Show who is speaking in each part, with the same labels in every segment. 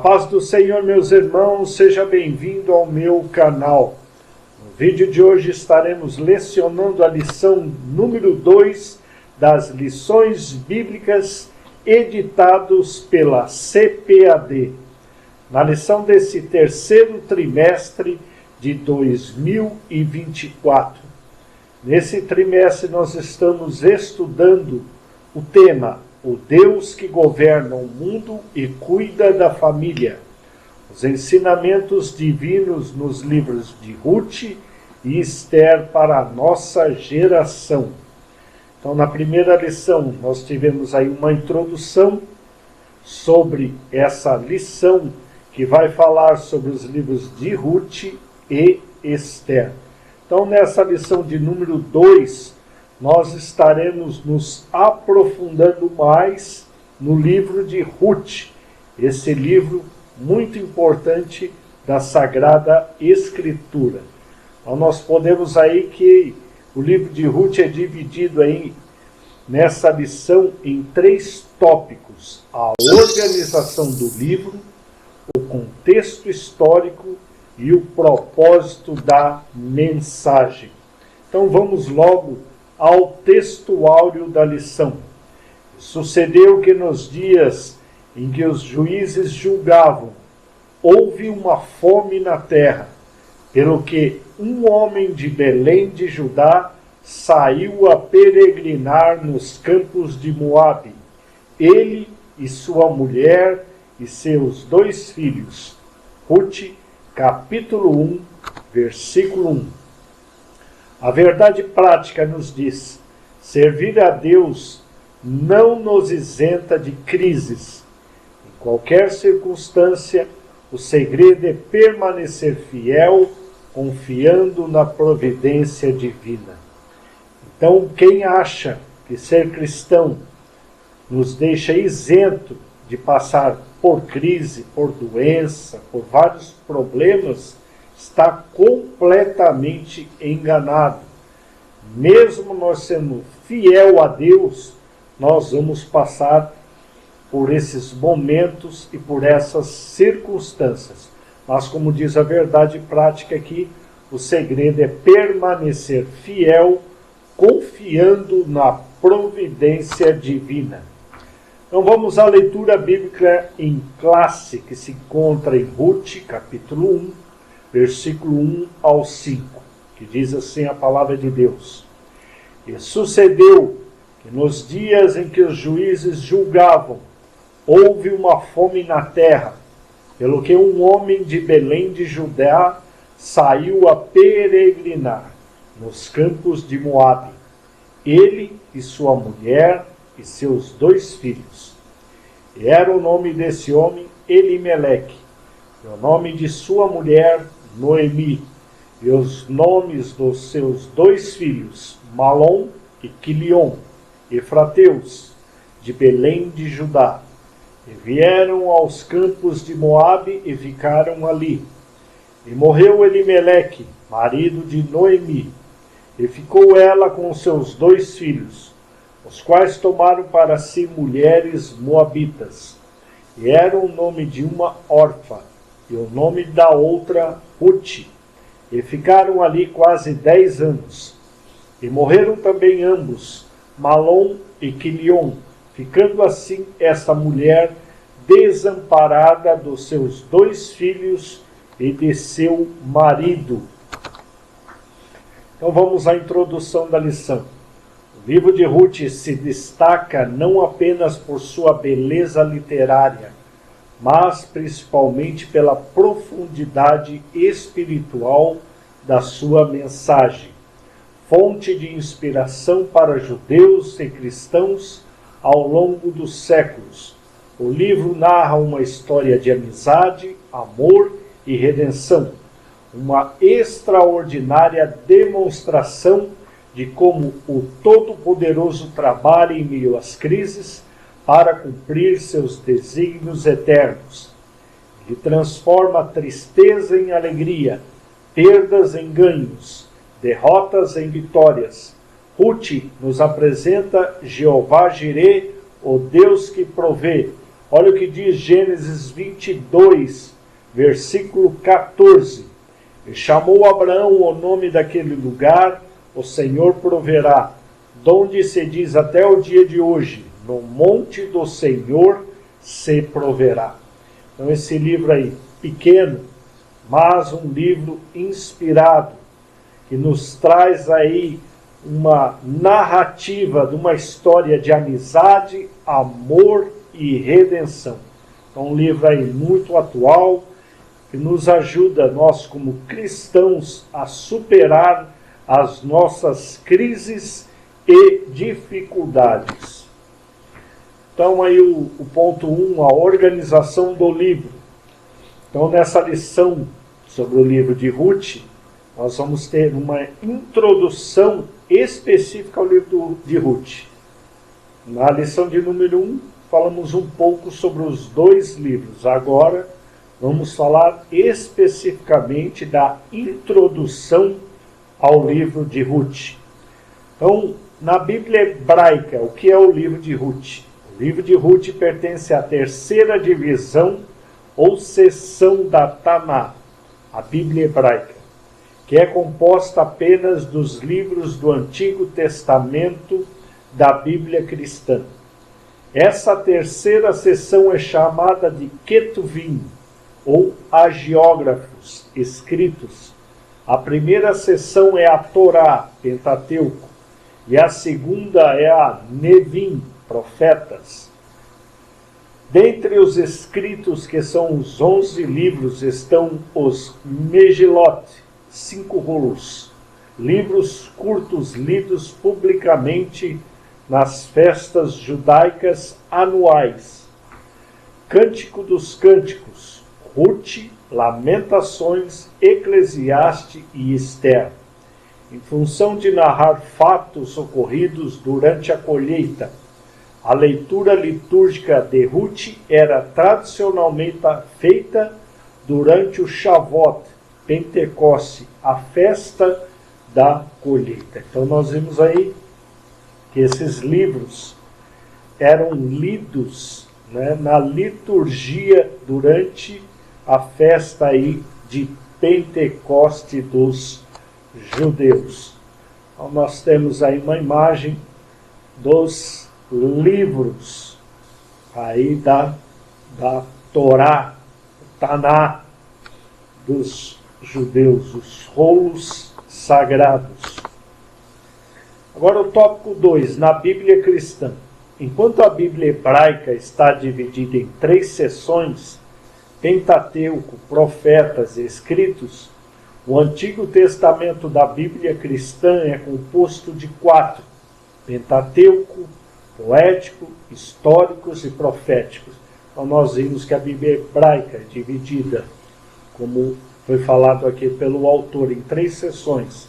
Speaker 1: paz do Senhor, meus irmãos, seja bem-vindo ao meu canal. No vídeo de hoje estaremos lecionando a lição número 2 das lições bíblicas editados pela CPAD. Na lição desse terceiro trimestre de 2024. Nesse trimestre nós estamos estudando o tema O Deus que governa o mundo e cuida da família. Os ensinamentos divinos nos livros de Ruth e Esther para a nossa geração. Então, na primeira lição, nós tivemos aí uma introdução sobre essa lição que vai falar sobre os livros de Ruth e Esther. Então, nessa lição de número 2, nós estaremos nos aprofundando mais no livro de Ruth, esse livro muito importante da Sagrada Escritura. Então, nós podemos aí que o livro de Ruth é dividido aí nessa lição em 3 tópicos: a organização do livro, o contexto histórico e o propósito da mensagem. Então vamos logo ao texto áureo da lição. Sucedeu que nos dias em que os juízes julgavam, houve uma fome na terra, pelo que um homem de Belém de Judá saiu a peregrinar nos campos de Moabe, ele e sua mulher e seus 2 filhos. Ruth, capítulo 1, versículo 1. A verdade prática nos diz: servir a Deus não nos isenta de crises. Em qualquer circunstância, o segredo é permanecer fiel, confiando na providência divina. Então, quem acha que ser cristão nos deixa isento de passar por crise, por doença, por vários problemas, está completamente enganado. Mesmo nós sendo fiel a Deus, nós vamos passar por esses momentos e por essas circunstâncias. Mas, como diz a verdade prática aqui, o segredo é permanecer fiel, confiando na providência divina. Então vamos à leitura bíblica em classe, que se encontra em Ruth, capítulo 1, versículo 1 ao 5, que diz assim a palavra de Deus: E sucedeu que nos dias em que os juízes julgavam, houve uma fome na terra, pelo que um homem de Belém de Judá saiu a peregrinar nos campos de Moabe, ele e sua mulher e seus 2 filhos. E era o nome desse homem Elimeleque, e o nome de sua mulher Noemi, e os nomes dos seus 2 filhos, Malom e Quilion, efrateus, de Belém de Judá. E vieram aos campos de Moabe e ficaram ali. E morreu Elimeleque, marido de Noemi, e ficou ela com seus 2 filhos, os quais tomaram para si mulheres moabitas. E era o nome de uma Orfa, e o nome da outra Ruth. E ficaram ali quase 10 anos. E morreram também ambos, Malom e Quilion, ficando assim esta mulher desamparada dos seus 2 filhos e de seu marido. Então vamos à introdução da lição. O livro de Ruth se destaca não apenas por sua beleza literária, mas principalmente pela profundidade espiritual da sua mensagem, fonte de inspiração para judeus e cristãos ao longo dos séculos. O livro narra uma história de amizade, amor e redenção, uma extraordinária demonstração de como o Todo-Poderoso trabalha em meio às crises para cumprir seus desígnios eternos. Ele transforma a tristeza em alegria, perdas em ganhos, derrotas em vitórias. Ruth nos apresenta Jeová Jireh, o Deus que provê, Olha o que diz Gênesis 22, versículo 14. E chamou Abraão o nome daquele lugar, o Senhor proverá, donde se diz até o dia de hoje, no monte do Senhor se proverá. Então esse livro aí, pequeno, mas um livro inspirado, que nos traz aí uma narrativa de uma história de amizade, amor e redenção. Então um livro aí muito atual, que nos ajuda, nós como cristãos, a superar as nossas crises e dificuldades. Então aí o ponto 1, a organização do livro. Então nessa lição sobre o livro de Ruth, nós vamos ter uma introdução específica ao livro de Ruth. Na lição de número 1, falamos um pouco sobre os dois livros. Agora vamos falar especificamente da introdução ao livro de Ruth. Então, na Bíblia hebraica, o que é o livro de Ruth? O livro de Ruth pertence à terceira divisão ou seção da Taná, a Bíblia hebraica, que é composta apenas dos livros do Antigo Testamento da Bíblia cristã. Essa terceira seção é chamada de Ketuvim, ou hagiógrafos, escritos. A primeira seção é a Torá, Pentateuco, e a segunda é a Nevim, profetas. Dentre os escritos, que são os 11 livros, estão os Megilot, 5 rolos, livros curtos lidos publicamente nas festas judaicas anuais. Cântico dos Cânticos, Ruth, Lamentações, Eclesiastes e Esther, em função de narrar fatos ocorridos durante a colheita. A leitura litúrgica de Ruth era tradicionalmente feita durante o Shavuot, Pentecoste, a festa da colheita. Então nós vimos aí que esses livros eram lidos, né, na liturgia durante a festa aí de Pentecoste dos judeus. Então nós temos aí uma imagem dos livros aí da Torá, Taná dos judeus, os rolos sagrados. Agora o tópico 2, na Bíblia cristã. Enquanto a Bíblia hebraica está dividida em 3 seções, Pentateuco, profetas e escritos, o Antigo Testamento da Bíblia cristã é composto de 4, Pentateuco, poético, históricos e proféticos. Então nós vimos que a Bíblia hebraica é dividida, como foi falado aqui pelo autor, em 3 seções,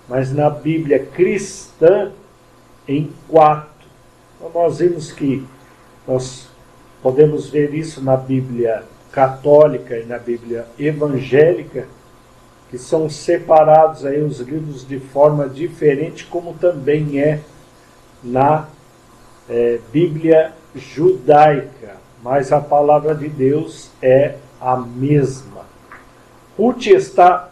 Speaker 1: mas na Bíblia cristã em 4. Então nós vimos que nós podemos ver isso na Bíblia católica e na Bíblia evangélica, que são separados aí os livros de forma diferente, como também é na Bíblia judaica, mas a palavra de Deus é a mesma. Ruth está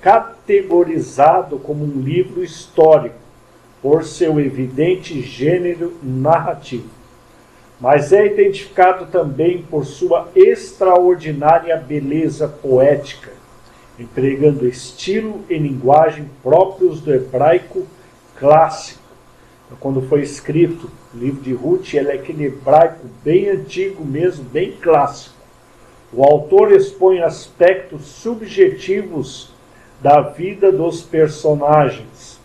Speaker 1: categorizado como um livro histórico, por seu evidente gênero narrativo, mas é identificado também por sua extraordinária beleza poética, empregando estilo e linguagem próprios do hebraico clássico. Quando foi escrito o livro de Ruth, ele é aquele hebraico bem antigo mesmo, bem clássico. O autor expõe aspectos subjetivos da vida dos personagens.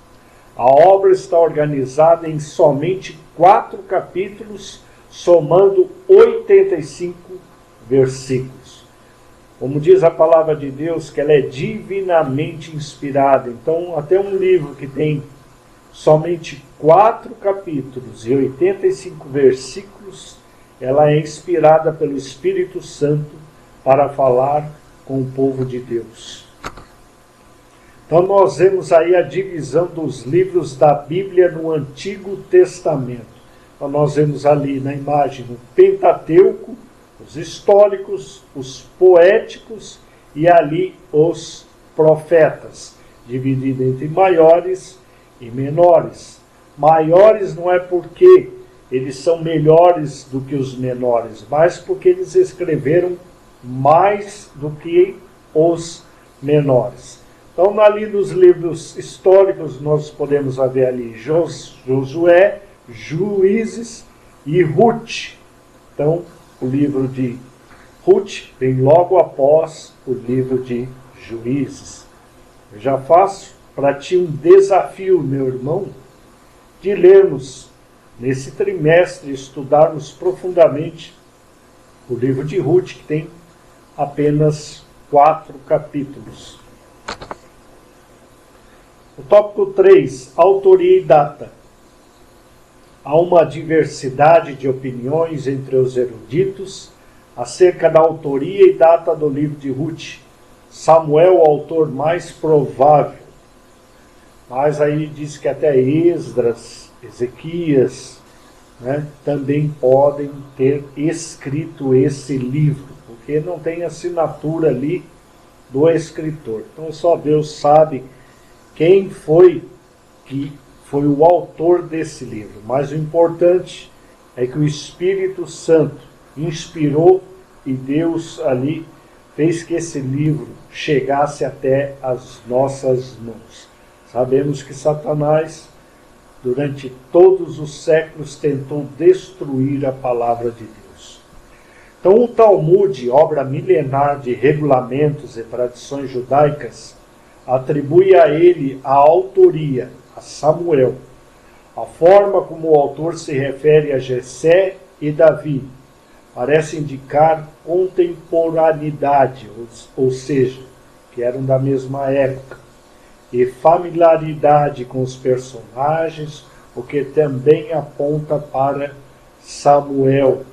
Speaker 1: A obra está organizada em somente 4 capítulos, somando 85 versículos. Como diz a palavra de Deus, que ela é divinamente inspirada. Então, até um livro que tem somente 4 capítulos e 85 versículos, ela é inspirada pelo Espírito Santo para falar com o povo de Deus. Então nós vemos aí a divisão dos livros da Bíblia no Antigo Testamento. Então, nós vemos ali na imagem o Pentateuco, os históricos, os poéticos e ali os profetas, dividido entre maiores e menores. Maiores não é porque eles são melhores do que os menores, mas porque eles escreveram mais do que os menores. Então, ali nos livros históricos, nós podemos ver ali Josué, Juízes e Ruth. Então, o livro de Ruth vem logo após o livro de Juízes. Eu já faço para ti um desafio, meu irmão, de lermos nesse trimestre, estudarmos profundamente o livro de Ruth, que tem apenas 4 capítulos. O tópico 3, autoria e data. Há uma diversidade de opiniões entre os eruditos acerca da autoria e data do livro de Ruth. Samuel, o autor mais provável. Mas aí diz que até Esdras, Ezequias, também podem ter escrito esse livro, porque não tem assinatura ali do escritor. Então só Deus sabe quem foi que foi o autor desse livro. Mas o importante é que o Espírito Santo inspirou e Deus ali fez que esse livro chegasse até as nossas mãos. Sabemos que Satanás, durante todos os séculos, tentou destruir a palavra de Deus. Então o Talmud, obra milenar de regulamentos e tradições judaicas, atribui a ele a autoria, a Samuel. A forma como o autor se refere a Jessé e Davi parece indicar contemporaneidade, ou seja, que eram da mesma época, e familiaridade com os personagens, o que também aponta para Samuel.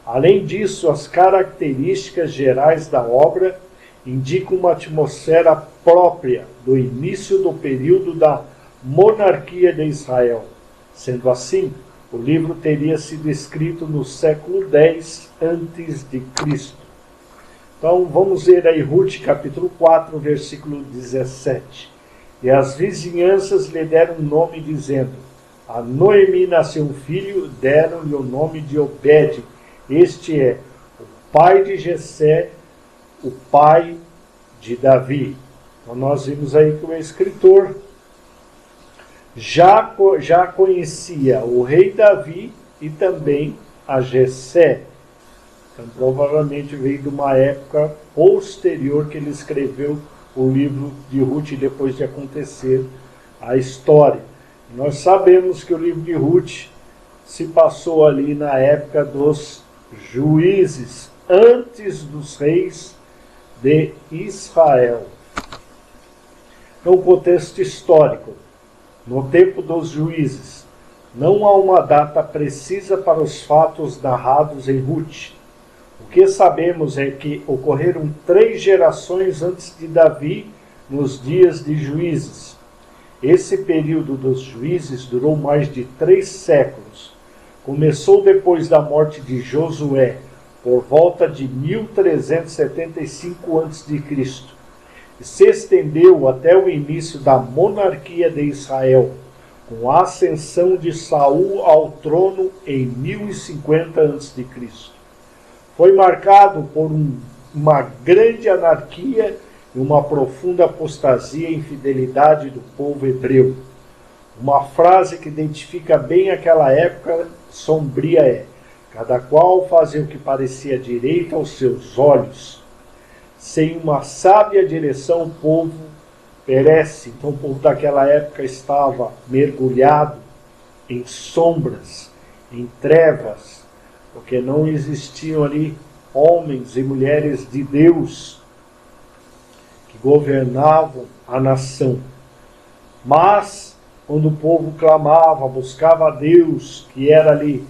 Speaker 1: Além disso, as características gerais da obra indicam uma atmosfera própria do início do período da monarquia de Israel. Sendo assim, o livro teria sido escrito no século X a.C. Então, vamos ver aí Ruth, capítulo 4, versículo 17. E as vizinhanças lhe deram um nome, dizendo: a Noemi nasceu um filho, deram-lhe o nome de Obed. Este é o pai de Jessé, o pai de Davi. Então, nós vimos aí que o escritor já conhecia o rei Davi e também a Jessé. Então, provavelmente veio de uma época posterior que ele escreveu o livro de Ruth, depois de acontecer a história. Nós sabemos que o livro de Ruth se passou ali na época dos juízes, antes dos reis de Israel. Então, contexto histórico. No tempo dos juízes, não há uma data precisa para os fatos narrados em Ruth. O que sabemos é que ocorreram 3 gerações antes de Davi, nos dias de Juízes. Esse período dos juízes durou mais de 3 séculos. Começou depois da morte de Josué, por volta de 1375 a.C., e se estendeu até o início da monarquia de Israel, com a ascensão de Saul ao trono em 1050 a.C. Foi marcado por uma grande anarquia e uma profunda apostasia e infidelidade do povo hebreu. Uma frase que identifica bem aquela época sombria é: cada qual fazia o que parecia direito aos seus olhos. Sem uma sábia direção, o povo perece. Então o povo daquela época estava mergulhado em sombras, em trevas, porque não existiam ali homens e mulheres de Deus que governavam a nação. Mas, quando o povo clamava, buscava a Deus, que era ali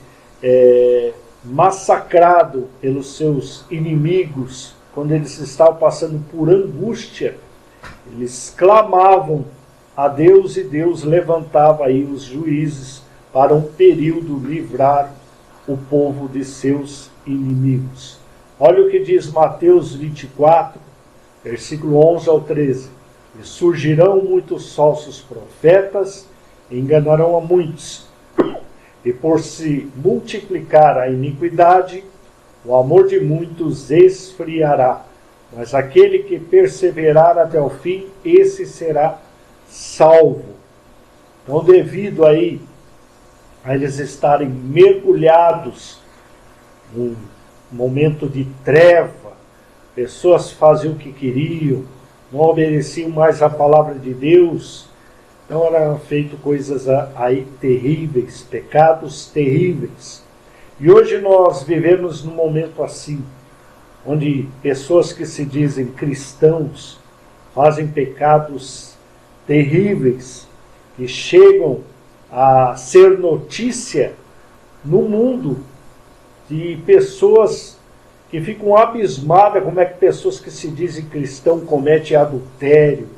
Speaker 1: massacrado pelos seus inimigos, quando eles estavam passando por angústia, eles clamavam a Deus e Deus levantava aí os juízes para um período livrar o povo de seus inimigos. Olha o que diz Mateus 24, versículo 11 ao 13. E surgirão muitos falsos profetas, e enganarão a muitos. E por se multiplicar a iniquidade, o amor de muitos esfriará. Mas aquele que perseverar até o fim, esse será salvo. Então, devido aí a eles estarem mergulhados num momento de treva, pessoas faziam o que queriam, não obedeciam mais a palavra de Deus, então eram feitas coisas aí terríveis, pecados terríveis. E hoje nós vivemos num momento assim, onde pessoas que se dizem cristãos fazem pecados terríveis, que chegam a ser notícia no mundo de pessoas que ficam abismadas como é que pessoas que se dizem cristão cometem adultério,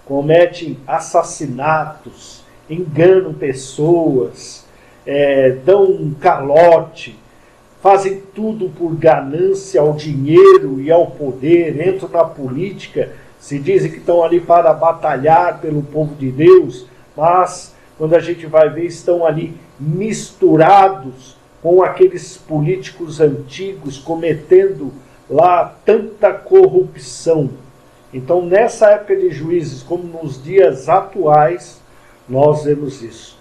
Speaker 1: cometem assassinatos, enganam pessoas, dão um calote, fazem tudo por ganância ao dinheiro e ao poder, entram na política, se dizem que estão ali para batalhar pelo povo de Deus, mas quando a gente vai ver, estão ali misturados com aqueles políticos antigos, cometendo lá tanta corrupção. Então, nessa época de Juízes, como nos dias atuais, nós vemos isso.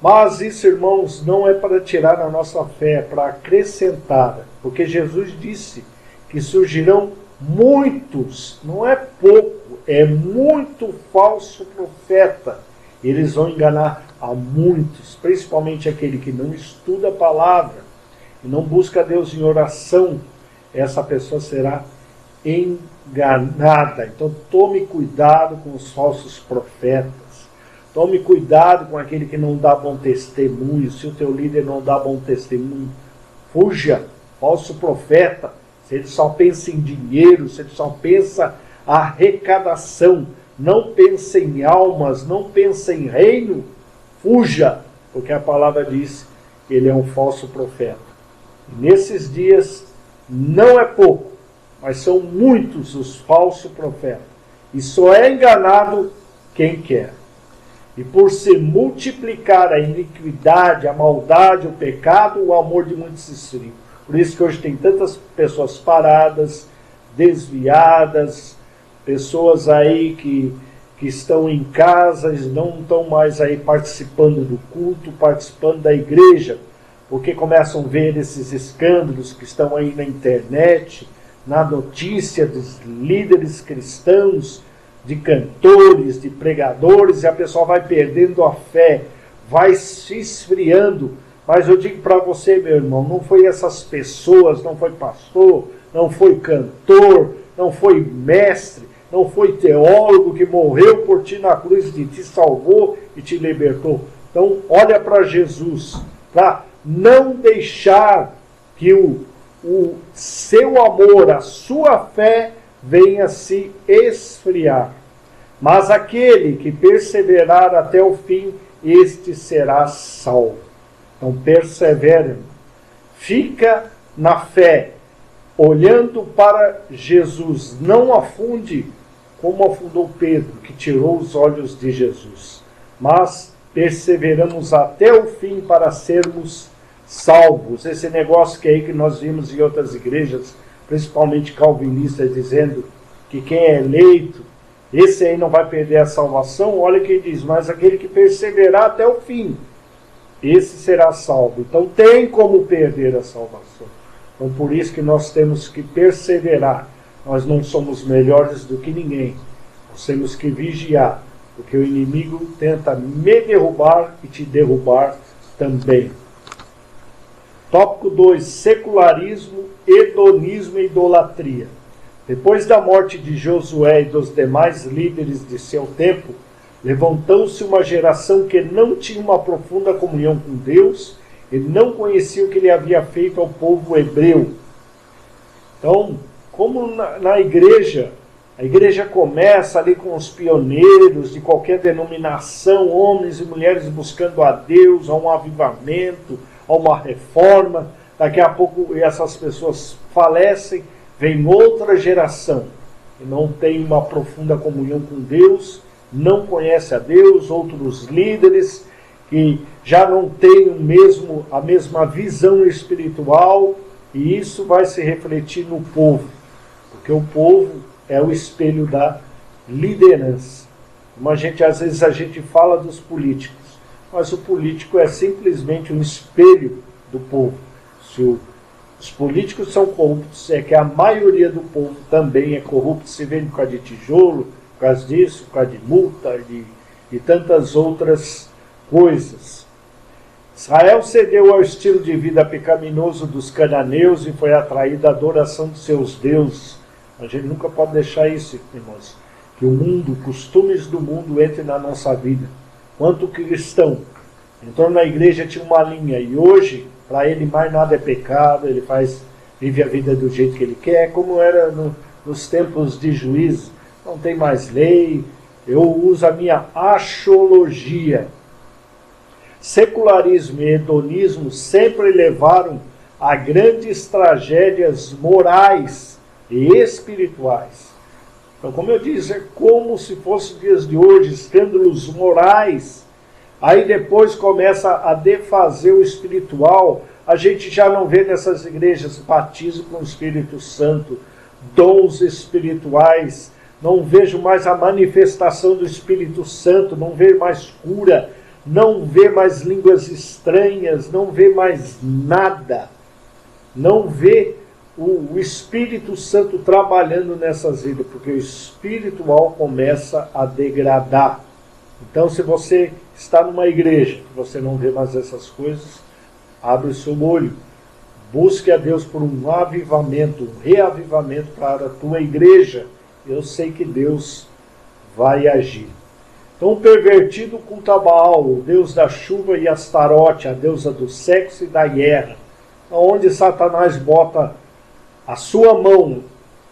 Speaker 1: Mas isso, irmãos, não é para tirar a nossa fé, é para acrescentar. Porque Jesus disse que surgirão muitos, não é pouco, é muito falso profeta. Eles vão enganar a muitos, principalmente aquele que não estuda a palavra e não busca Deus em oração. Essa pessoa será enganada. Então tome cuidado com os falsos profetas. Tome cuidado com aquele que não dá bom testemunho. Se o teu líder não dá bom testemunho, fuja. Falso profeta, se ele só pensa em dinheiro, se ele só pensa arrecadação, não pensa em almas, não pensa em reino, fuja, porque a palavra diz que ele é um falso profeta. E nesses dias não é pouco, mas são muitos os falsos profetas. E só é enganado quem quer. E por se multiplicar a iniquidade, a maldade, o pecado, o amor de muitos se esfria. Por isso que hoje tem tantas pessoas paradas, desviadas, pessoas aí que estão em casa, não estão mais aí participando do culto, participando da igreja, porque começam a ver esses escândalos que estão aí na internet, na notícia dos líderes cristãos, de cantores, de pregadores, e a pessoa vai perdendo a fé, vai se esfriando. Mas eu digo para você, meu irmão, não foi essas pessoas, não foi pastor, não foi cantor, não foi mestre, não foi teólogo que morreu por ti na cruz e te salvou e te libertou. Então, olha para Jesus, para não deixar que o seu amor, a sua fé, venha se esfriar. Mas aquele que perseverar até o fim, este será salvo. Então, persevere. Fica na fé, olhando para Jesus. Não afunde como afundou Pedro, que tirou os olhos de Jesus. Mas perseveramos até o fim para sermos salvos. Esse negócio que aí que nós vimos em outras igrejas, principalmente calvinistas, dizendo que quem é eleito, esse aí não vai perder a salvação. Olha o que diz, mas aquele que perseverar até o fim, esse será salvo. Então tem como perder a salvação. Então por isso que nós temos que perseverar. Nós não somos melhores do que ninguém. Nós temos que vigiar, porque o inimigo tenta me derrubar e te derrubar também. Tópico 2, secularismo, hedonismo e idolatria. Depois da morte de Josué e dos demais líderes de seu tempo, levantou-se uma geração que não tinha uma profunda comunhão com Deus e não conhecia o que ele havia feito ao povo hebreu. Então, como na igreja A igreja começa ali com os pioneiros de qualquer denominação, homens e mulheres buscando a Deus, a um avivamento, a uma reforma. Daqui a pouco essas pessoas falecem, vem outra geração que não tem uma profunda comunhão com Deus, não conhece a Deus, outros líderes que já não têm a mesma visão espiritual, e isso vai se refletir no povo, porque o povo é o espelho da liderança. Como às vezes a gente fala dos políticos, mas o político é simplesmente um espelho do povo. Se os políticos são corruptos, é que a maioria do povo também é corrupto, se vê por causa de tijolo, por causa disso, por causa de multa e tantas outras coisas. Israel cedeu ao estilo de vida pecaminoso dos cananeus e foi atraído à adoração de seus deuses. A gente nunca pode deixar isso, irmãos, que o mundo, costumes do mundo entrem na nossa vida. Quanto cristão entrou na igreja, tinha uma linha, e hoje, para ele, mais nada é pecado, ele vive a vida do jeito que ele quer, como era nos tempos de juízo. Não tem mais lei, eu uso a minha axiologia. Secularismo e hedonismo sempre levaram a grandes tragédias morais e espirituais. Então, como eu disse, é como se fosse dias de hoje, escândalos morais. Aí depois começa a defazer o espiritual. A gente já não vê nessas igrejas batismo com o Espírito Santo, dons espirituais. Não vejo mais a manifestação do Espírito Santo, não vejo mais cura, não vê mais línguas estranhas, não vê mais nada. Não vê o Espírito Santo trabalhando nessas vidas, porque o espiritual começa a degradar. Então, se você está numa igreja que você não vê mais essas coisas, abre o seu olho. Busque a Deus por um avivamento, um reavivamento para a tua igreja. Eu sei que Deus vai agir. Então, o pervertido culta Baal, o deus da chuva, e Astarote, a deusa do sexo e da guerra. Onde Satanás bota a sua mão,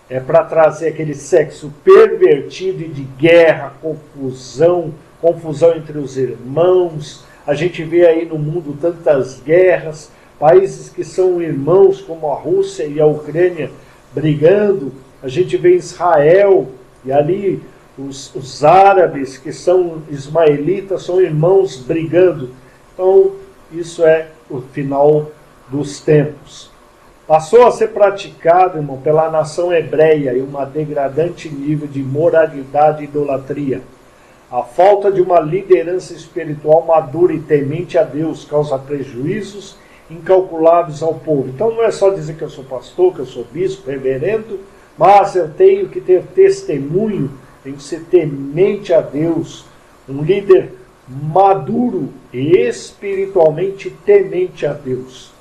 Speaker 1: é para trazer aquele sexo pervertido e de guerra, confusão entre os irmãos. A gente vê aí no mundo tantas guerras, países que são irmãos, como a Rússia e a Ucrânia, brigando. A gente vê Israel, e ali os árabes, que são ismaelitas, são irmãos brigando. Então, isso é o final dos tempos. Passou a ser praticado, irmão, pela nação hebreia, em um degradante nível de moralidade e idolatria. A falta de uma liderança espiritual madura e temente a Deus causa prejuízos incalculáveis ao povo. Então não é só dizer que eu sou pastor, que eu sou bispo, reverendo, mas eu tenho que ter testemunho, tenho que ser temente a Deus, um líder maduro e espiritualmente temente a Deus.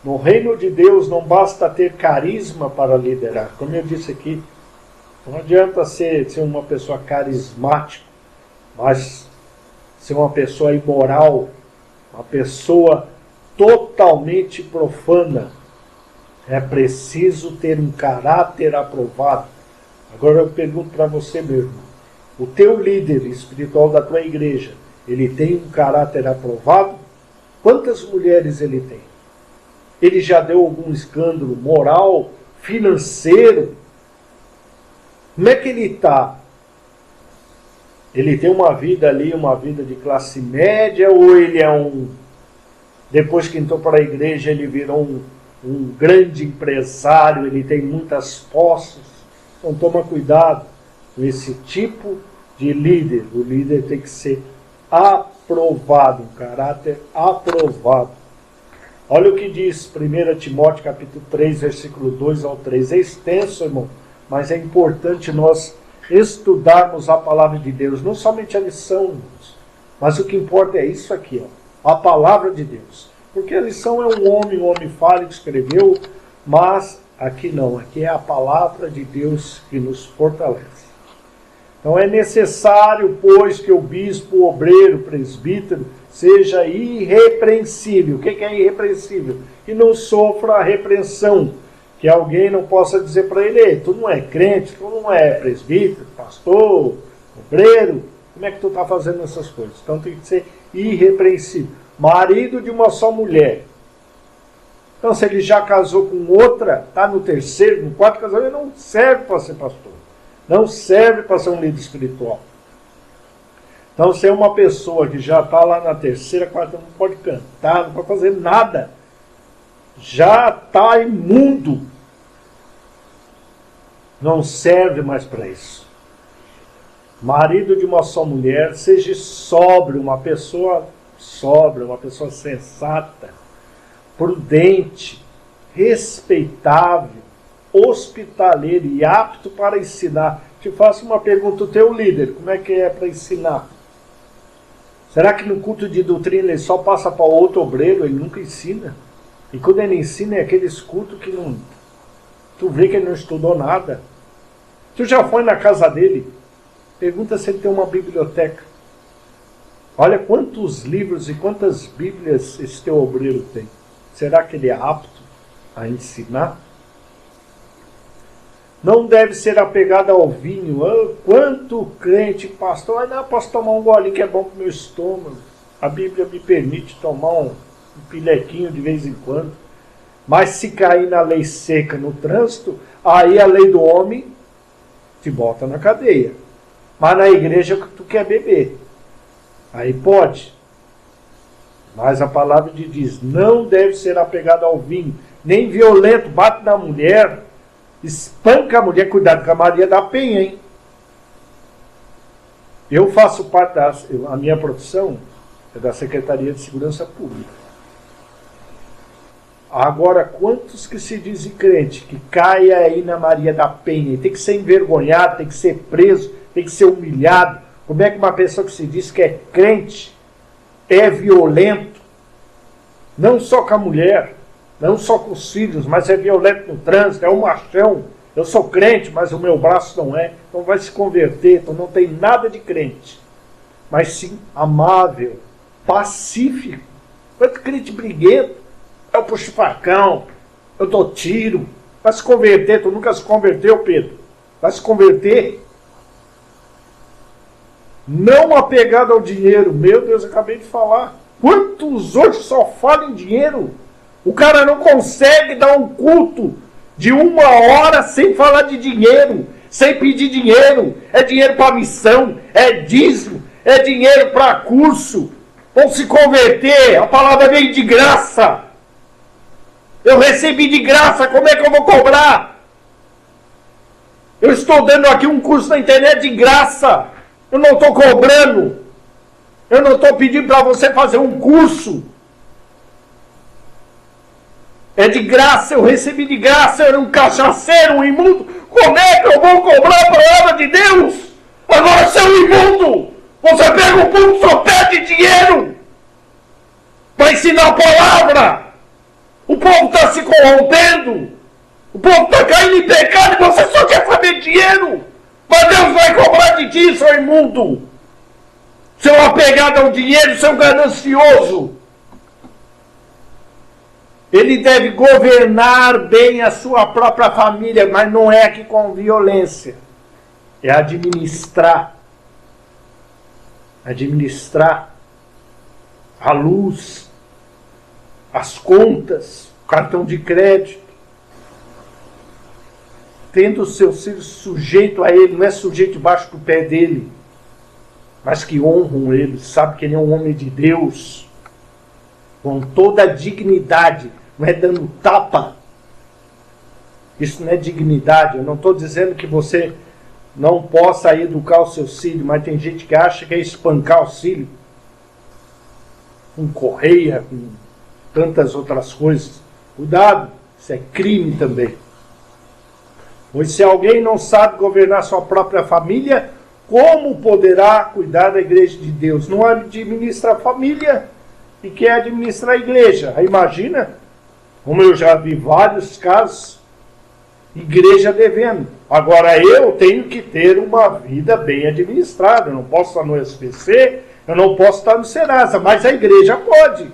Speaker 1: No reino de Deus não basta ter carisma para liderar. Como eu disse aqui, não adianta ser uma pessoa carismática, mas ser uma pessoa imoral, uma pessoa totalmente profana. É preciso ter um caráter aprovado. Agora eu pergunto para você, meu irmão, o teu líder espiritual da tua igreja, ele tem um caráter aprovado? Quantas mulheres ele tem? Ele já deu algum escândalo moral, financeiro? Como é que ele está? Ele tem uma vida ali, uma vida de classe média, ou ele é depois que entrou para a igreja, ele virou um grande empresário, ele tem muitas posses? Então toma cuidado com esse tipo de líder. O líder tem que ser aprovado, um caráter aprovado. Olha o que diz 1 Timóteo capítulo 3, versículo 2 ao 3. É extenso, irmão, mas é importante nós estudarmos a palavra de Deus. Não somente a lição, irmãos, mas o que importa é isso aqui, ó, a palavra de Deus. Porque a lição é um homem fala que escreveu, mas aqui não, aqui é a palavra de Deus que nos fortalece. Então é necessário, pois, que o bispo, o obreiro, o presbítero, seja irrepreensível. O que é irrepreensível? Que não sofra a repreensão, que alguém não possa dizer para ele: ei, tu não é crente, tu não é presbítero, pastor, obreiro, como é que tu está fazendo essas coisas? Então tem que ser irrepreensível. Marido de uma só mulher. Então se ele já casou com outra, está no terceiro, no quarto casamento, ele não serve para ser pastor. Não serve para ser um líder espiritual. Então se é uma pessoa que já está lá na terceira, quarta, não pode cantar, não pode fazer nada, já está imundo, não serve mais para isso. Marido de uma só mulher, seja sóbrio, uma pessoa sóbria, uma pessoa sensata, prudente, respeitável, hospitaleiro e apto para ensinar. Te faço uma pergunta: o teu líder, como é que é para ensinar? Será que no culto de doutrina ele só passa para outro obreiro, ele nunca ensina? E quando ele ensina é aqueles cultos que não... Tu vê que ele não estudou nada. Tu já foi na casa dele? Pergunta se ele tem uma biblioteca. Olha quantos livros e quantas bíblias esse teu obreiro tem. Será que ele é apto a ensinar? Não deve ser apegado ao vinho. Quanto crente, pastor, não, posso tomar um golinho que é bom para o meu estômago. A Bíblia me permite tomar um pilequinho de vez em quando. Mas se cair na lei seca no trânsito, aí a lei do homem te bota na cadeia. Mas na igreja tu quer beber. Aí pode. Mas a palavra de Deus diz: não deve ser apegado ao vinho, nem violento, bate na mulher, espanca a mulher. Cuidado com a Maria da Penha, hein? Eu faço parte a minha profissão é da Secretaria de Segurança Pública. Agora, quantos que se dizem crente, que caia aí na Maria da Penha, tem que ser envergonhado, tem que ser preso, tem que ser humilhado? Como é que uma pessoa que se diz que é crente é violento? Não só com a mulher, não só com os filhos, mas é violento no trânsito, é um machão. Eu sou crente, mas o meu braço não é. Então vai se converter, então não tem nada de crente. Mas sim amável, pacífico. Quanto crente briguento, eu puxo facão, eu dou tiro. Vai se converter, tu nunca se converteu, Pedro. Vai se converter. Não apegado ao dinheiro. Meu Deus, eu acabei de falar. Quantos hoje só falam em dinheiro? O cara não consegue dar um culto de 1 hora sem falar de dinheiro, sem pedir dinheiro. É dinheiro para missão, é dízimo, é dinheiro para curso. Vão se converter, a palavra veio de graça. Eu recebi de graça, como é que eu vou cobrar? Eu estou dando aqui um curso na internet de graça. Eu não estou cobrando. Eu não estou pedindo para você fazer um curso. É de graça, eu recebi de graça. Eu era um cachaceiro, um imundo. Como é que eu vou cobrar a palavra de Deus? Agora, seu imundo, você pega o povo, só pede dinheiro para ensinar a palavra. O povo está se corrompendo. O povo está caindo em pecado e você só quer saber dinheiro. Mas Deus vai cobrar de ti, seu imundo. Seu apegado ao dinheiro, seu ganancioso. Ele deve governar bem a sua própria família, mas não é aqui com violência. É administrar. Administrar a luz, as contas, o cartão de crédito. Tendo os seus filhos sujeito a ele, não é sujeito debaixo do pé dele, mas que honram ele, sabe que ele é um homem de Deus, com toda a dignidade, não é dando tapa. Isso não é dignidade. Eu não estou dizendo que você não possa educar os seus filhos, mas tem gente que acha que é espancar os filhos com correia, com tantas outras coisas. Cuidado, isso é crime também. Pois se alguém não sabe governar sua própria família, como poderá cuidar da igreja de Deus? Não administra a família e quer administrar a igreja. Aí imagina, como eu já vi vários casos, igreja devendo. Agora eu tenho que ter uma vida bem administrada. Eu não posso estar no SPC, eu não posso estar no Serasa, mas a igreja pode.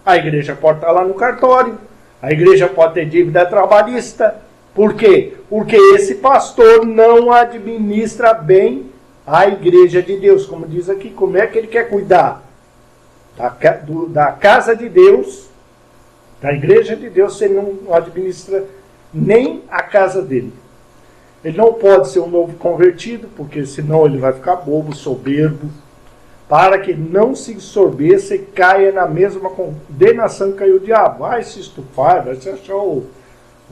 Speaker 1: A igreja pode estar lá no cartório, a igreja pode ter dívida trabalhista, Por quê? Porque esse pastor não administra bem a igreja de Deus. Como diz aqui, como é que ele quer cuidar da casa de Deus, da igreja de Deus, se ele não administra nem a casa dele? Ele não pode ser um novo convertido, porque senão ele vai ficar bobo, soberbo, para que não se ensorbeça e caia na mesma condenação que caiu o diabo. Vai se estufar, vai se achar o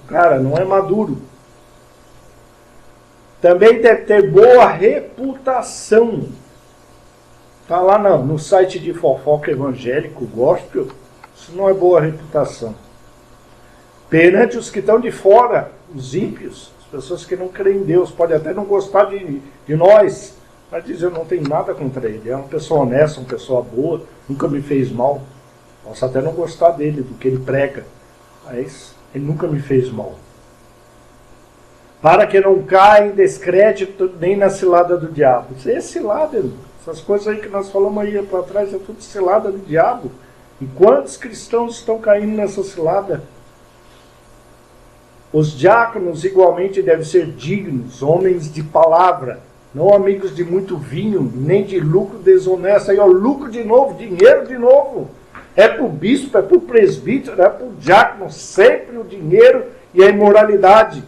Speaker 1: cara não é maduro. Também deve ter boa reputação. Está lá no site de fofoca evangélico, gospel, isso não é boa reputação. Perante os que estão de fora, os ímpios, as pessoas que não creem em Deus, podem até não gostar de nós, mas dizer, eu não tenho nada contra ele. É uma pessoa honesta, uma pessoa boa, nunca me fez mal. Posso até não gostar dele, do que ele prega, mas ele nunca me fez mal. Para que não caia em descrédito nem na cilada do diabo. Isso é cilada, irmão. Essas coisas aí que nós falamos aí para trás é tudo cilada do diabo. E quantos cristãos estão caindo nessa cilada? Os diáconos igualmente devem ser dignos, homens de palavra, não amigos de muito vinho, nem de lucro desonesto. Aí, ó, lucro de novo, dinheiro de novo. É para o bispo, é para o presbítero, é para o diácono, sempre o dinheiro e a imoralidade.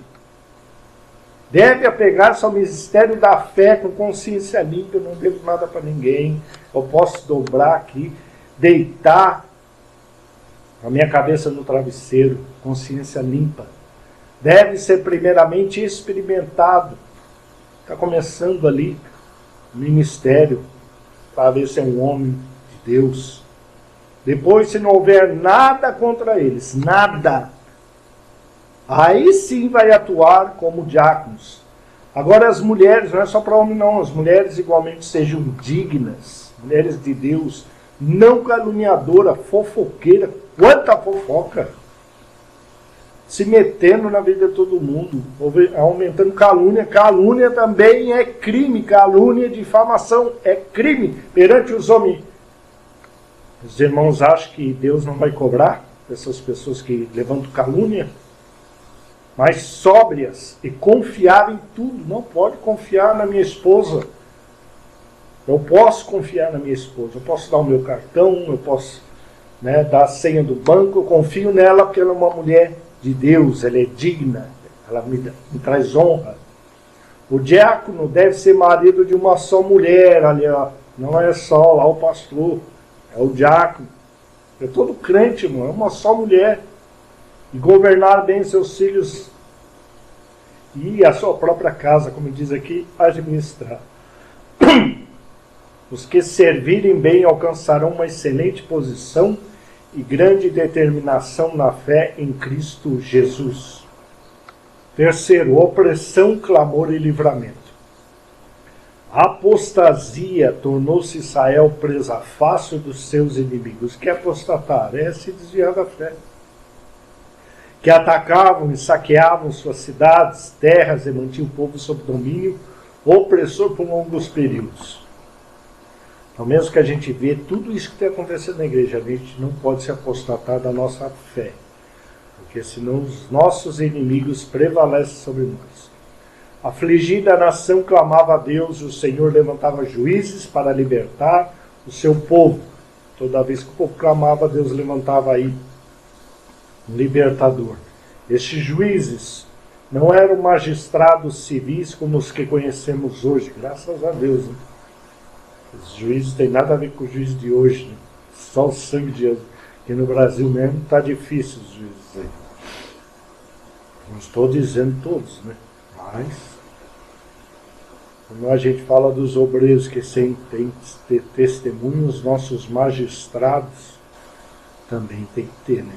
Speaker 1: Deve apegar-se ao ministério da fé com consciência limpa. Eu não devo nada para ninguém. Eu posso dobrar aqui, deitar a minha cabeça no travesseiro, consciência limpa. Deve ser primeiramente experimentado. Está começando ali o ministério para ver se é um homem de Deus. Depois, se não houver nada contra eles, nada, aí sim vai atuar como diáconos. Agora as mulheres, não é só para homem não, as mulheres igualmente sejam dignas, mulheres de Deus, não caluniadora, fofoqueira. Quanta fofoca! Se metendo na vida de todo mundo, aumentando calúnia. Calúnia também é crime, calúnia, difamação é crime perante os homens. Os irmãos acham que Deus não vai cobrar dessas pessoas que levantam calúnia? Mas sóbrias e confiar em tudo. Não pode confiar na minha esposa. Eu posso confiar na minha esposa. Eu posso dar o meu cartão, eu posso dar a senha do banco. Eu confio nela porque ela é uma mulher de Deus, ela é digna, ela me traz honra. O diácono deve ser marido de uma só mulher, ali, ó. Não é só lá o pastor, é o diácono. É todo crente, irmão, é uma só mulher. E governar bem seus filhos e a sua própria casa, como diz aqui, administrar. Os que servirem bem alcançarão uma excelente posição e grande determinação na fé em Cristo Jesus. Terceiro, opressão, clamor e livramento. A apostasia tornou-se Israel presa fácil dos seus inimigos. Que apostatar é se desviar da fé. Que atacavam e saqueavam suas cidades, terras e mantinham o povo sob domínio opressor por longos períodos. Ao mesmo que a gente vê tudo isso que está acontecendo na igreja, a gente não pode se apostatar da nossa fé, porque senão os nossos inimigos prevalecem sobre nós. Afligida a nação clamava a Deus, e o Senhor levantava juízes para libertar o seu povo. Toda vez que o povo clamava, Deus levantava aí um libertador. Estes juízes não eram magistrados civis como os que conhecemos hoje, graças a Deus, né? Os juízes têm nada a ver com o juiz de hoje, né? Só o sangue de Jesus. Aqui no Brasil mesmo está difícil os juízes aí. Não estou dizendo todos, né? Mas, quando a gente fala dos obreiros que têm testemunho, os nossos magistrados também tem que ter, né?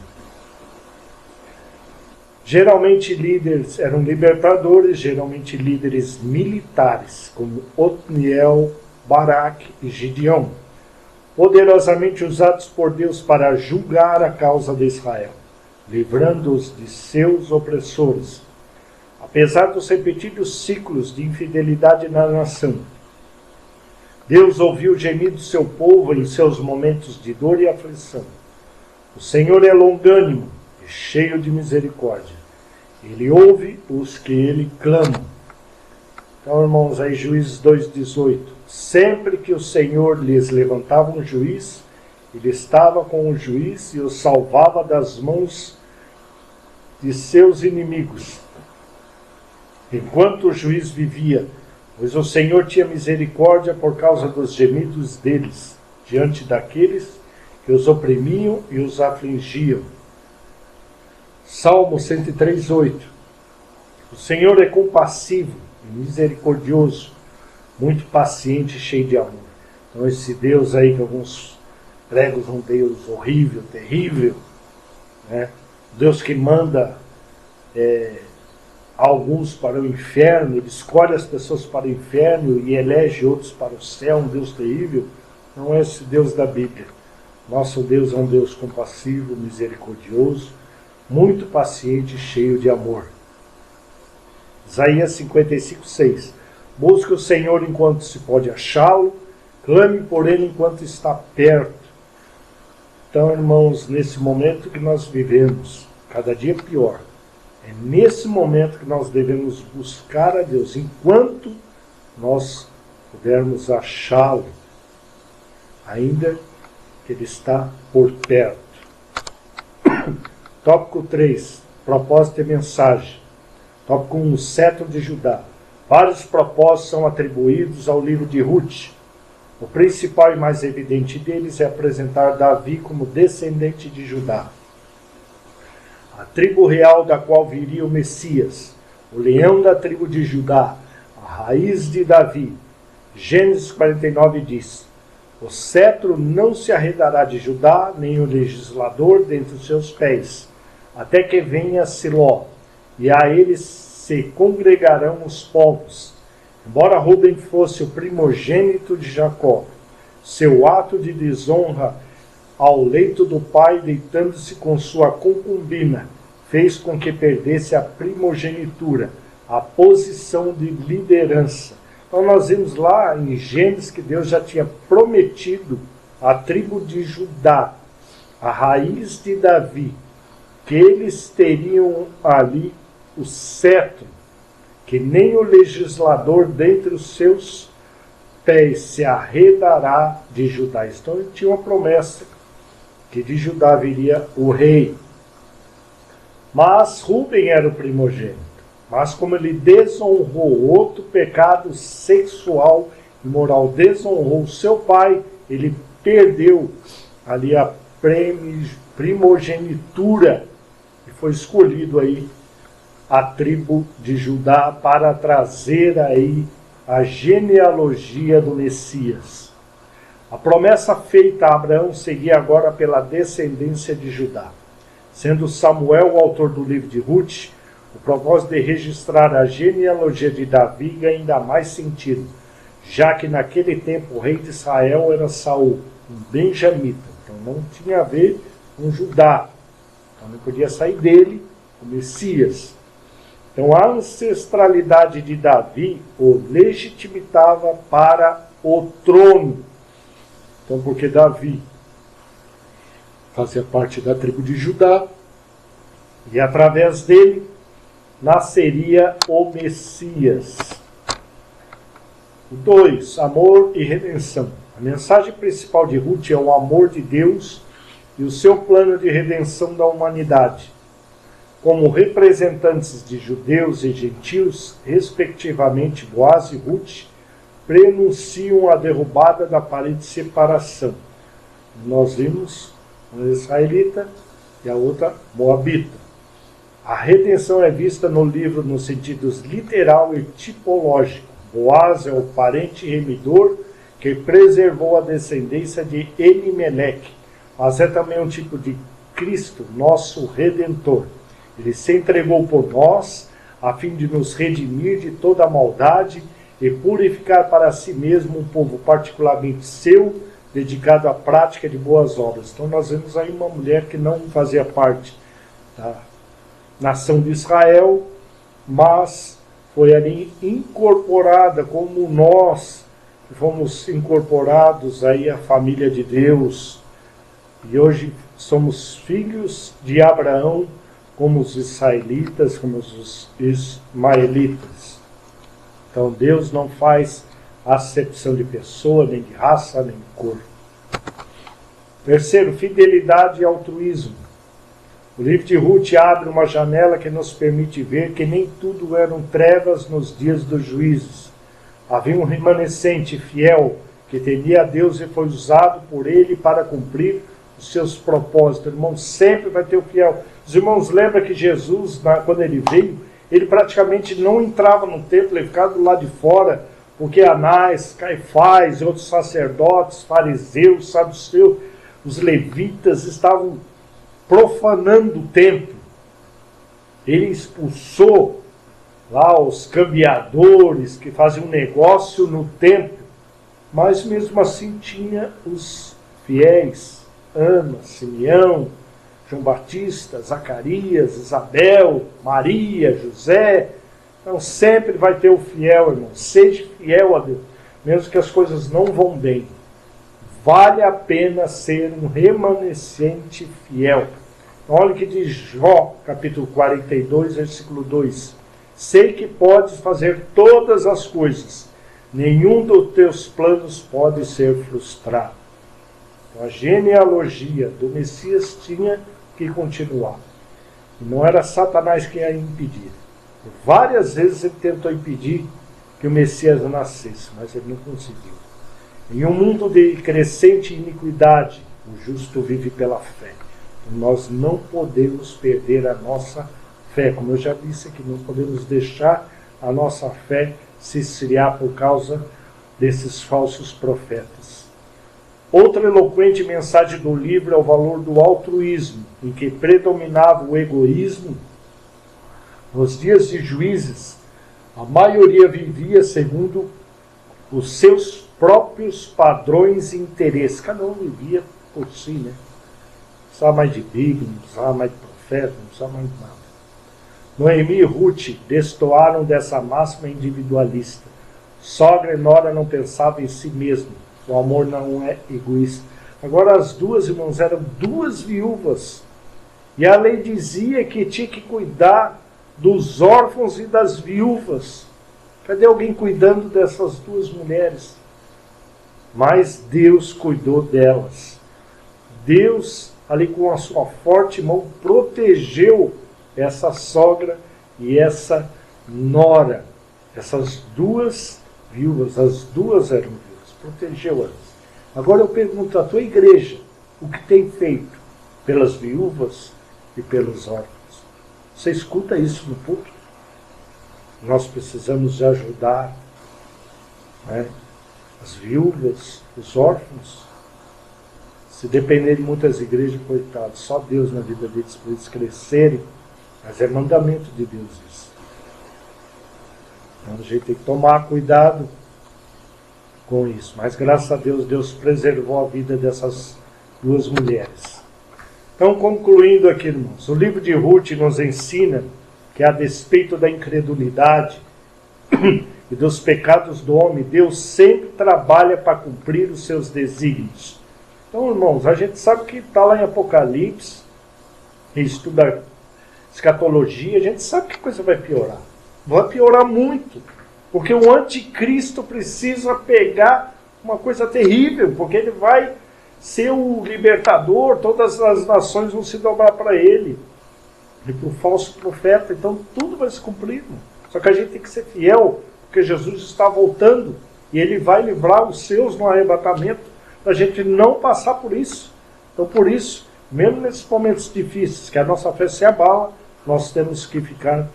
Speaker 1: Geralmente líderes eram libertadores, geralmente líderes militares, como Otniel, Baraque e Gideão, poderosamente usados por Deus para julgar a causa de Israel, livrando-os de seus opressores. Apesar dos repetidos ciclos de infidelidade na nação, Deus ouviu o gemido do seu povo em seus momentos de dor e aflição. O Senhor é longânimo e cheio de misericórdia. Ele ouve os que ele clama. Então, irmãos, aí Juízes 2,18. Sempre que o Senhor lhes levantava um juiz, ele estava com o juiz e o salvava das mãos de seus inimigos, enquanto o juiz vivia, pois o Senhor tinha misericórdia por causa dos gemidos deles, diante daqueles que os oprimiam e os afligiam. Salmo 103:8. O Senhor é compassivo e misericordioso, muito paciente e cheio de amor. Então esse Deus aí que alguns pregam, um Deus horrível, terrível, né? Deus que manda alguns para o inferno, ele escolhe as pessoas para o inferno e elege outros para o céu, um Deus terrível, não é esse Deus da Bíblia. Nosso Deus é um Deus compassivo, misericordioso, muito paciente e cheio de amor. Isaías 55:6. Busque o Senhor enquanto se pode achá-lo, clame por ele enquanto está perto. Então, irmãos, nesse momento que nós vivemos, cada dia pior, é nesse momento que nós devemos buscar a Deus, enquanto nós pudermos achá-lo, ainda que ele está por perto. Tópico 3, propósito e mensagem. Tópico 1, cetro de Judá. Vários propósitos são atribuídos ao livro de Ruth. O principal e mais evidente deles é apresentar Davi como descendente de Judá, a tribo real da qual viria o Messias, o leão da tribo de Judá, a raiz de Davi. Gênesis 49 diz: o cetro não se arredará de Judá, nem o legislador dentre os seus pés, até que venha Siló, e a eles se congregarão os povos. Embora Rubem fosse o primogênito de Jacó, seu ato de desonra ao leito do pai, deitando-se com sua concubina, fez com que perdesse a primogenitura, a posição de liderança. Então nós vimos lá em Gênesis que Deus já tinha prometido à tribo de Judá, a raiz de Davi, que eles teriam ali o cetro, que nem o legislador dentre os seus pés se arredará de Judá. Então ele tinha uma promessa que de Judá viria o rei. Mas Rubem era o primogênito. Mas como ele desonrou, outro pecado sexual e moral, desonrou seu pai, ele perdeu ali a primogenitura e foi escolhido aí a tribo de Judá para trazer aí a genealogia do Messias. A promessa feita a Abraão seguia agora pela descendência de Judá. Sendo Samuel o autor do livro de Ruth, o propósito de registrar a genealogia de Davi ganha ainda mais sentido, já que naquele tempo o rei de Israel era Saul, um benjamita, então não tinha a ver com Judá, então não podia sair dele o Messias. Então a ancestralidade de Davi o legitimava para o trono. Então porque Davi fazia parte da tribo de Judá, e através dele nasceria o Messias. 2. Amor e redenção. A mensagem principal de Ruth é o amor de Deus e o seu plano de redenção da humanidade. Como representantes de judeus e gentios, respectivamente Boaz e Ruth, prenunciam a derrubada da parede de separação. Nós vimos uma israelita e a outra moabita. A redenção é vista no livro nos sentidos literal e tipológico. Boaz é o parente remidor que preservou a descendência de Elimeleque, mas é também um tipo de Cristo, nosso Redentor. Ele se entregou por nós, a fim de nos redimir de toda a maldade e purificar para si mesmo um povo particularmente seu, dedicado à prática de boas obras. Então nós vemos aí uma mulher que não fazia parte da nação de Israel, mas foi ali incorporada, como nós que fomos incorporados aí à família de Deus. E hoje somos filhos de Abraão como os israelitas, como os ismaelitas. Então Deus não faz acepção de pessoa, nem de raça, nem de cor. Terceiro, fidelidade e altruísmo. O livro de Ruth abre uma janela que nos permite ver que nem tudo eram trevas nos dias dos juízes. Havia um remanescente fiel que temia a Deus e foi usado por Ele para cumprir os seus propósitos. Irmão, sempre vai ter o fiel. Os irmãos lembram que Jesus, quando Ele veio, Ele praticamente não entrava no templo, Ele ficava do lado de fora, porque Anás, Caifás e outros sacerdotes, fariseus, saduceus, os levitas estavam profanando o templo. Ele expulsou lá os cambiadores que faziam negócio no templo, mas mesmo assim tinha os fiéis, Ana, Simeão, João Batista, Zacarias, Isabel, Maria, José. Então sempre vai ter o fiel, irmão. Seja fiel a Deus, mesmo que as coisas não vão bem. Vale a pena ser um remanescente fiel. Olha o que diz Jó, capítulo 42, versículo 2. Sei que podes fazer todas as coisas, nenhum dos teus planos pode ser frustrado. Então, a genealogia do Messias tinha que continuar. E não era Satanás que ia impedir. Várias vezes ele tentou impedir que o Messias nascesse, mas ele não conseguiu. Em um mundo de crescente iniquidade, o justo vive pela fé. Nós não podemos perder a nossa fé. Como eu já disse aqui, não podemos deixar a nossa fé se esfriar por causa desses falsos profetas. Outra eloquente mensagem do livro é o valor do altruísmo, em que predominava o egoísmo. Nos dias de Juízes, a maioria vivia segundo os seus próprios padrões e interesses. Cada um vivia por si, né? Não precisava mais de Bíblia, não precisava mais de profeta, não precisava mais de nada. Noemi e Ruth destoaram dessa máxima individualista. Sogra e nora não pensavam em si mesmo. O amor não é egoísta. Agora as duas, irmãos, eram duas viúvas. E a lei dizia que tinha que cuidar dos órfãos e das viúvas. Cadê alguém cuidando dessas duas mulheres? Mas Deus cuidou delas. Deus, ali com a sua forte mão, protegeu essa sogra e essa nora. Essas duas viúvas, as duas eram viúvas, protegeu-as. Agora eu pergunto à tua igreja, o que tem feito pelas viúvas e pelos órfãos? Você escuta isso no púlpito? Nós precisamos de ajudar, né, as viúvas, os órfãos. Se depender de muitas igrejas, coitados, só Deus na vida deles para eles crescerem. Mas é mandamento de Deus isso. Então a gente tem que tomar cuidado com isso. Mas graças a Deus, Deus preservou a vida dessas duas mulheres. Então, concluindo aqui, irmãos, o livro de Ruth nos ensina que, a despeito da incredulidade e dos pecados do homem, Deus sempre trabalha para cumprir os seus desígnios. Então, irmãos, a gente sabe que está lá em Apocalipse, e estuda escatologia, a gente sabe que a coisa vai piorar. Vai piorar muito, porque o anticristo precisa pegar uma coisa terrível, porque ele vai ser o libertador, todas as nações vão se dobrar para ele, e para o falso profeta, então tudo vai se cumprir. Só que a gente tem que ser fiel, porque Jesus está voltando, e ele vai livrar os seus no arrebatamento, para a gente não passar por isso. Então por isso, mesmo nesses momentos difíceis, que a nossa fé se abala, nós temos que ficar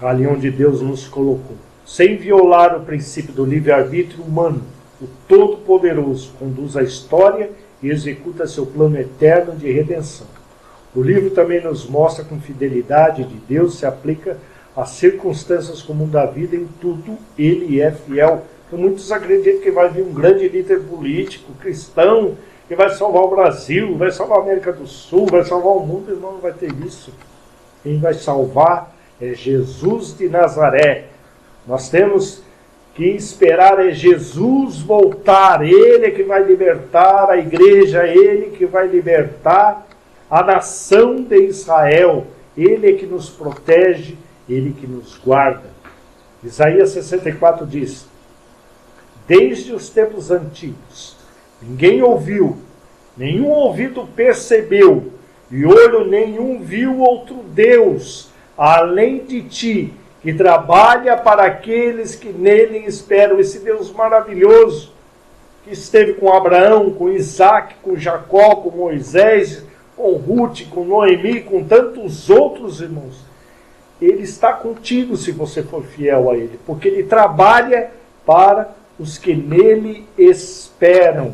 Speaker 1: ali onde Deus nos colocou. Sem violar o princípio do livre-arbítrio humano, o Todo-Poderoso conduz a história e executa seu plano eterno de redenção. O livro também nos mostra com fidelidade de Deus se aplica às circunstâncias comuns da vida, em tudo ele é fiel. Então, muitos acreditam que vai vir um grande líder político, cristão, que vai salvar o Brasil, vai salvar a América do Sul, vai salvar o mundo. Irmão, não vai ter isso. Quem vai salvar é Jesus de Nazaré. Nós temos que esperar é Jesus voltar. Ele é que vai libertar a igreja, Ele que vai libertar a nação de Israel. Ele é que nos protege, Ele que nos guarda. Isaías 64 diz: desde os tempos antigos, ninguém ouviu, nenhum ouvido percebeu, e olho nenhum viu outro Deus, além de ti, que trabalha para aqueles que nele esperam. Esse Deus maravilhoso, que esteve com Abraão, com Isaac, com Jacó, com Moisés, com Ruth, com Noemi, com tantos outros irmãos. Ele está contigo se você for fiel a Ele, porque Ele trabalha para os que nele esperam.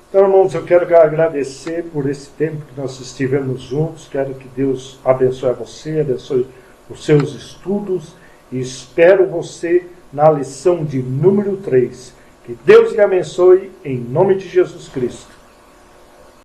Speaker 1: Então, irmãos, eu quero agradecer por esse tempo que nós estivemos juntos. Quero que Deus abençoe você, abençoe os seus estudos, e espero você na lição de número 3. Que Deus lhe abençoe em nome de Jesus Cristo.